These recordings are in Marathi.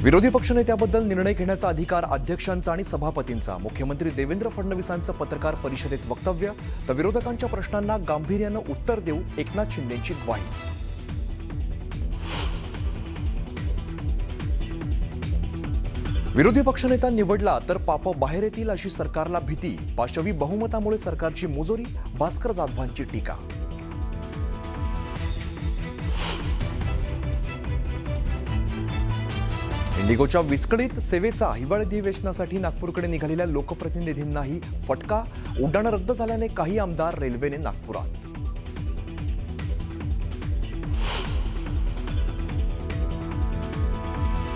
विरोधी पक्षनेत्याबद्दल निर्णय घेण्याचा अधिकार अध्यक्षांचा आणि सभापतींचा. मुख्यमंत्री देवेंद्र फडणवीसांचं पत्रकार परिषदेत वक्तव्य. तर विरोधकांच्या प्रश्नांना गांभीर्यानं उत्तर देऊ एकनाथ शिंदेंची ग्वाही. विरोधी पक्षनेता निवडला तर पाप बाहेर येतील अशी सरकारला भीती. पाशवी बहुमतामुळे सरकारची मुजोरी. भास्कर जाधवांची टीका. इंडिगोच्या विस्कळीत सेवेचा हिवाळी अधिवेशनासाठी नागपूरकडे निघालेल्या लोकप्रतिनिधींनाही फटका. उड्डाणं रद्द झाल्याने काही आमदार रेल्वेने नागपुरात.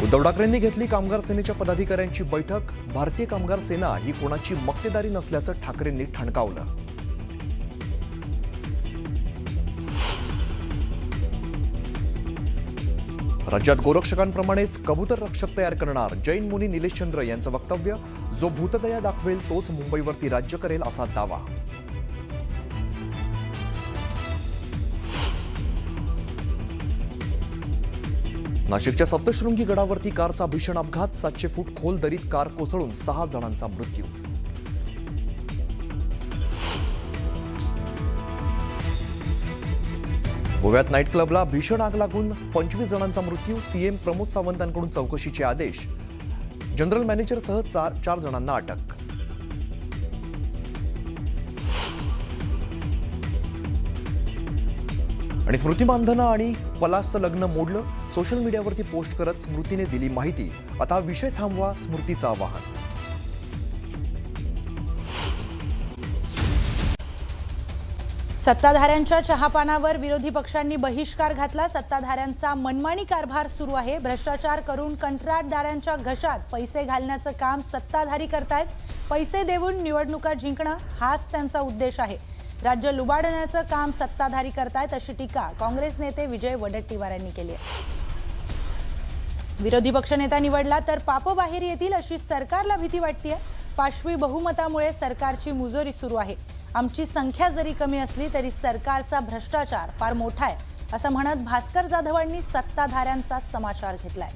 उद्धव ठाकरेंनी घेतली कामगार सेनेच्या पदाधिकाऱ्यांची बैठक. भारतीय कामगार सेना ही कोणाची मक्तेदारी नसल्याचं ठाकरेंनी ठणकावलं. राज्यात गोरक्षकांप्रमाणेच कबूतर रक्षक तयार करणार. जैन मुनी निलेश चंद्र यांचं वक्तव्य. जो भूतदया दाखवेल तोच मुंबईवरती राज्य करेल असा दावा. नाशिकच्या सप्तशृंगी गडावरती कारचा भीषण अपघात. 700 फूट खोल दरीत कार कोसळून 6 जणांचा मृत्यू. गोव्यात नाईट क्लबला भीषण आग लागून 25 जणांचा मृत्यू. सीएम प्रमोद सावंतांकडून चौकशीचे आदेश. जनरल मॅनेजरसह 4 जणांना अटक. आणि स्मृती मानधना आणि पलासचं लग्न मोडलं. सोशल मीडियावरती पोस्ट करत स्मृतीने दिली माहिती. आता विषय थांबवा, स्मृतीचं आवाहन. सत्ताधाऱ्यांच्या चहापानावर विरोधी पक्षांनी बहिष्कार घातला. सत्ताधाऱ्यांचा मनमानी कारभार सुरू आहे. भ्रष्टाचार करून कंत्राटदारांच्या घशात पैसे घालण्याचं काम सत्ताधारी करतायत. पैसे देऊन निवडणुका जिंकणं हाच त्यांचा उद्देश आहे. राज्य लुबाडण्याचं काम सत्ताधारी करतायत अशी टीका काँग्रेस नेते विजय वडेट्टीवार यांनी केली आहे. विरोधी पक्षनेता निवडला तर पाप बाहेर येतील अशी सरकारला भीती वाटतेय. पाशवी बहुमतामुळे सरकारची मुजोरी सुरू आहे. आमची संख्या जरी कमी असली तरी सरकारचा भ्रष्टाचार फार मोठा आहे असं म्हणत भास्कर जाधवांनी सत्ताधाऱ्यांचा समाचार घेतलाय.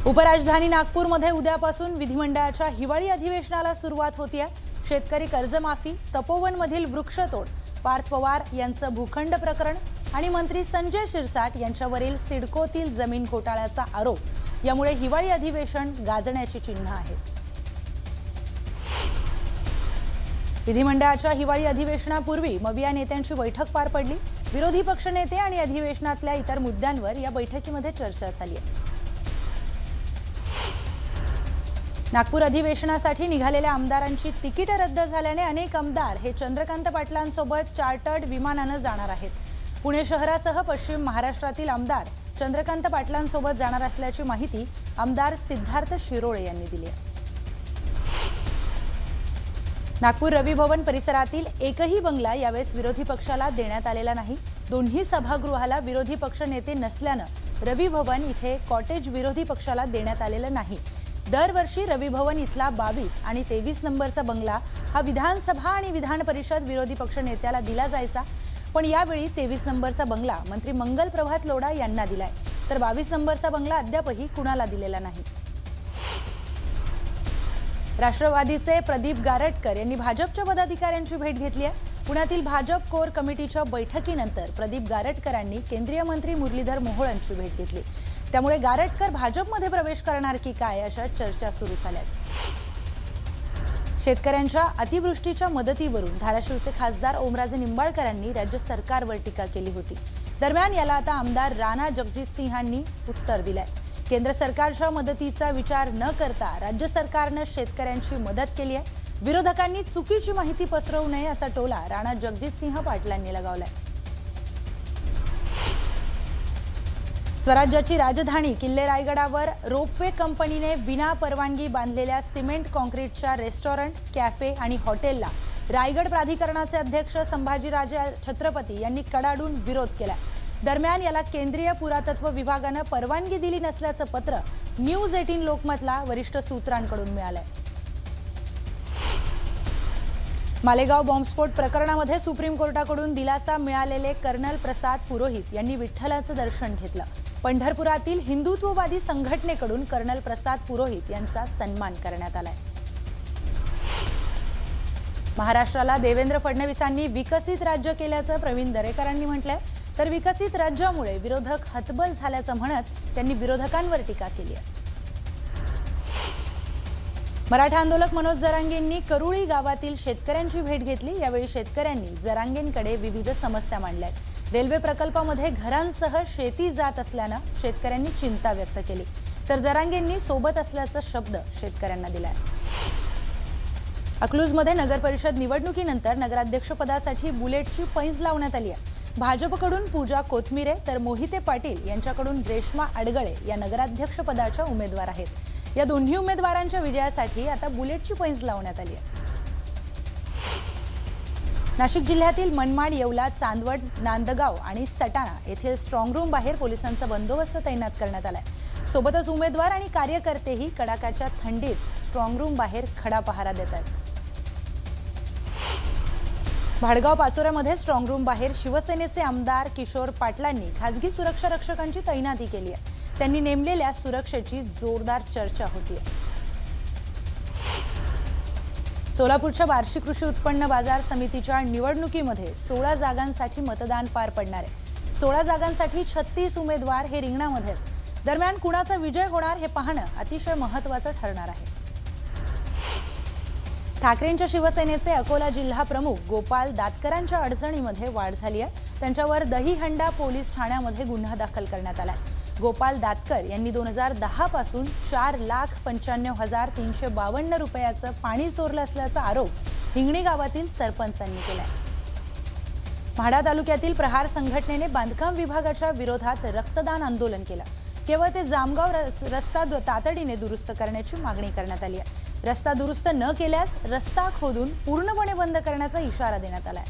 उपराजधानी नागपूरमध्ये उद्यापासून विधिमंडळाच्या हिवाळी अधिवेशनाला सुरुवात होतीये. शेतकरी कर्जमाफी, तपोवनमधील वृक्षतोड, पार्थ पवार यांचं भूखंड प्रकरण आणि मंत्री संजय शिरसाट यांच्यावरील सिडकोतील जमीन घोटाळ्याचा आरोप यामुळे हिवाळी अधिवेशन गाजण्याची चिन्ह आहेत. विधिमंडळाच्या हिवाळी अधिवेशनापूर्वी मविया नेत्यांची बैठक पार पडली. विरोधी पक्षनेते आणि अधिवेशनातल्या इतर मुद्द्यांवर या बैठकीमध्ये चर्चा झाली आहे. नागपूर अधिवेशनासाठी निघालेल्या आमदारांची तिकीटं रद्द झाल्याने अनेक आमदार हे चंद्रकांत पाटलांसोबत चार्टर्ड विमानानं जाणार आहेत. पुणे शहरासह पश्चिम महाराष्ट्रातील आमदार चंद्रकांत पाटलांसोबत जाणार असल्याची माहिती आमदार सिद्धार्थ शिरोळे यांनी दिली आहे. नागपूर रवी भवन परिसरातील एकही बंगला यावेळेस विरोधी पक्षाला देण्यात आलेला नाही. दोन्ही सभागृहाला विरोधी पक्ष नेते नसल्यानं रवी भवन इथे कॉटेज विरोधी पक्षाला देण्यात आलेलं नाही. दरवर्षी रवी भवन इथला 22 आणि 23 नंबरचा बंगला हा विधानसभा आणि विधान परिषद विरोधी पक्ष नेत्याला दिला जायचा. पण यावेळी 23 नंबरचा बंगला मंत्री मंगल प्रभात लोढा यांना दिलाय, तर 22 नंबरचा बंगला अद्यापही कुणाला दिलेला नाही. राष्ट्रवादीचे प्रदीप गारटकर यांनी भाजपच्या पदाधिकाऱ्यांची भेट घेतली आहे. पुण्यातील भाजप कोर कमिटीच्या बैठकीनंतर प्रदीप गारटकरांनी केंद्रीय मंत्री मुरलीधर मोहोळ यांची भेट घेतली. त्यामुळे गारटकर भाजपमध्ये प्रवेश करणार की काय अशा चर्चा सुरू झाल्यात. शेतकऱ्यांच्या अतिवृष्टीच्या मदतीवरून धाराशिवचे खासदार ओमराजे निंबाळकरांनी राज्य सरकारवर टीका केली होती. दरम्यान याला आता आमदार राणा जगजितसिंहांनी उत्तर दिलंय. केंद्र सरकारच्या मदतीचा विचार न करता राज्य सरकारनं शेतकऱ्यांची मदत केली आहे. विरोधकांनी चुकीची माहिती पसरवू नये असा टोला राणा जगजितसिंह पाटलांनी लगावलाय. स्वराज्याची राजधानी किल्ले रायगडावर रोपवे कंपनीने विना परवानगी बांधलेल्या सिमेंट कॉन्क्रीटच्या रेस्टॉरंट, कॅफे आणि हॉटेलला रायगड प्राधिकरणाचे अध्यक्ष संभाजीराजे छत्रपती यांनी कडाडून विरोध केला. दरम्यान याला केंद्रीय पुरातत्व विभागानं परवानगी दिली नसल्याचं पत्र न्यूज 18 लोकमतला वरिष्ठ सूत्रांकडून मिळालंय. मालेगाव बॉम्बस्फोट प्रकरणामध्ये सुप्रीम कोर्टाकडून दिलासा मिळालेले कर्नल प्रसाद पुरोहित यांनी विठ्ठलाचं दर्शन घेतलं. पंढरपुरातील हिंदुत्ववादी संघटनेकडून कर्नल प्रसाद पुरोहित यांचा सन्मान करण्यात आलाय. महाराष्ट्राला देवेंद्र फडणवीसांनी विकसित राज्य केल्याचं प्रवीण दरेकरांनी म्हटलंय. तर विकसित राज्यामुळे विरोधक हतबल झाल्याचं म्हणत त्यांनी विरोधकांवर टीका केली आहे. मराठा आंदोलक मनोज जरांगेंनी करुळी गावातील शेतकऱ्यांची भेट घेतली. यावेळी शेतकऱ्यांनी जरांगेंकडे विविध समस्या मांडल्या. रेल्वे प्रकल्पामध्ये घरांसह शेती जात असल्यानं शेतकऱ्यांनी चिंता व्यक्त केली. तर जरांगेंनी सोबत असल्याचा शब्द शेतकऱ्यांना दिलाय. अकलूजमध्ये नगर परिषद निवडणुकीनंतर नगराध्यक्षपदासाठी बुलेटची पैज लावण्यात आली आहे. भाजपकडून पूजा कोथमिरे तर मोहिते पाटील यांच्याकडून रेश्मा अडगळे या नगराध्यक्षपदाच्या उमेदवार आहेत. या दोन्ही उमेदवारांच्या विजयासाठी आता बुलेटची पैज लावण्यात आली आहे. नाशिक जिल्ह्यातील मनमाड, येवला, चांदवड, नांदगाव आणि सटाणा येथे स्ट्रॉंग रूम बाहेर पोलिसांचा बंदोबस्त तैनात करण्यात आलाय. सोबतच उमेदवार आणि कार्यकर्तेही कडाक्याच्या थंडीत स्ट्रॉंग रूम बाहेर खडा पहारा देत आहेत. भाडगाव पाचोऱ्यामध्ये स्ट्रॉंग रूम बाहेर शिवसेनेचे आमदार किशोर पाटलांनी खासगी सुरक्षा रक्षकांची तैनाती केली आहे. त्यांनी नेमलेल्या सुरक्षेची जोरदार चर्चा होती. सोलापूरच्या बार्शी कृषी उत्पन्न बाजार समितीच्या निवडणुकीमध्ये 16 जागांसाठी मतदान पार पडणार आहे. 16 जागांसाठी 36 उमेदवार हे रिंगणामध्ये आहेत. दरम्यान कुणाचा विजय होणार हे पाहणं अतिशय महत्त्वाचं ठरणार आहे. ठाकरेंच्या शिवसेनेचे अकोला जिल्हा प्रमुख गोपाल दातकरांच्या अडचणीमध्ये वाढ झाली आहे. त्यांच्यावर दहीहंडा पोलीस ठाण्यामध्ये गुन्हा दाखल करण्यात आलाय. गोपाल दातकर यांनी 2010 पासून 4,95,352 रुपयाचं पाणी चोरलं असल्याचा आरोप हिंगणी गावातील सरपंचांनी केलाय. म्हाडा तालुक्यातील प्रहार संघटनेने बांधकाम विभागाच्या विरोधात रक्तदान आंदोलन केलं. केवळ ते जामगाव रस्ता तातडीने दुरुस्त करण्याची मागणी करण्यात आली आहे. रस्ता दुरुस्त न केल्यास रस्ता खोदून पूर्णपणे बंद करण्याचा इशारा देण्यात आलाय.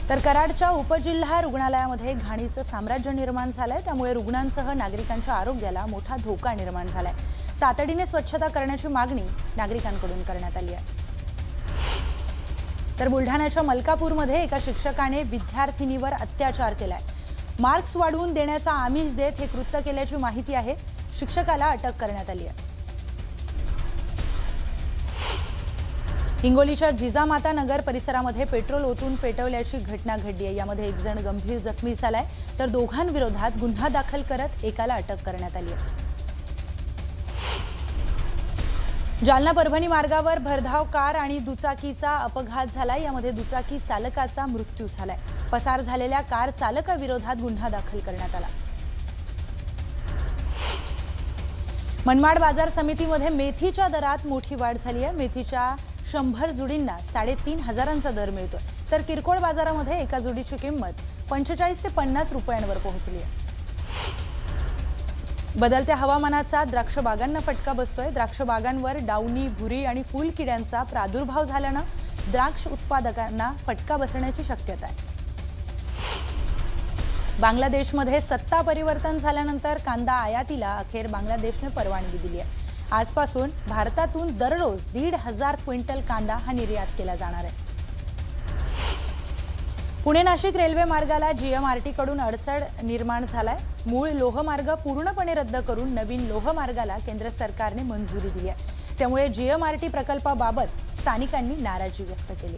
तर कराडच्या उपजिल्हा रुग्णालयामध्ये घाणीचं साम्राज्य निर्माण झालंय. त्यामुळे रुग्णांसह नागरिकांच्या आरोग्याला मोठा धोका निर्माण झालाय. तातडीने स्वच्छता करण्याची मागणी नागरिकांकडून करण्यात आली आहे. तर बुलढाण्याच्या मलकापूरमध्ये एका शिक्षकाने विद्यार्थिनीवर अत्याचार केलाय. मार्क्स वाढवून देण्याचा आमिष देत हे कृत्य केल्याची माहिती आहे. शिक्षकाला अटक करण्यात आली आहे. हिंगोलीच्या जिजामाता नगर परिसरामध्ये पेट्रोल ओतून पेटवल्याची घटना घडली आहे. यामध्ये एक जण गंभीर जखमी झालाय. तर दोघांविरोधात गुन्हा दाखल करत एकाला अटक करण्यात आली आहे. जालना परभणी मार्गावर भरधाव कार आणि दुचाकीचा अपघात झालाय. यामध्ये दुचाकी चालकाचा मृत्यू झालाय. पसार झालेल्या कार चालकाविरोधात गुन्हा दाखल करण्यात आला. मनमाड बाजार समितीमध्ये मेथीच्या दरात मोठी वाढ झाली आहे. मेथीच्या 100 जुडींना 3,500 दर मिळतोय. तर किरकोळ बाजारामध्ये एका जुडीची किंमत 45 ते 50 रुपयांवर पोहोचली आहे. बदलत्या हवामानाचा द्राक्ष बागांना फटका बसतोय. द्राक्ष बागांवर डावणी, भुरी आणि फुल किड्यांचा प्रादुर्भाव झाल्यानं द्राक्ष उत्पादकांना फटका बसण्याची शक्यता आहे. बांगलादेशमध्ये सत्ता परिवर्तन झाल्यानंतर कांदा आयातीला अखेर बांगलादेशने परवानगी दिली आहे. आजपासून भारतातून दररोज 1,500 क्विंटल कांदा हा निर्यात केला जाणार आहे. पुणे नाशिक रेल्वे मार्गाला जीएमआरटी कडून अडचण निर्माण झालाय. मूळ लोहमार्ग पूर्णपणे रद्द करून नवीन लोहमार्गाला केंद्र सरकारने मंजुरी दिली आहे. त्यामुळे जीएमआरटी प्रकल्पाबाबत स्थानिकांनी नाराजी व्यक्त केली.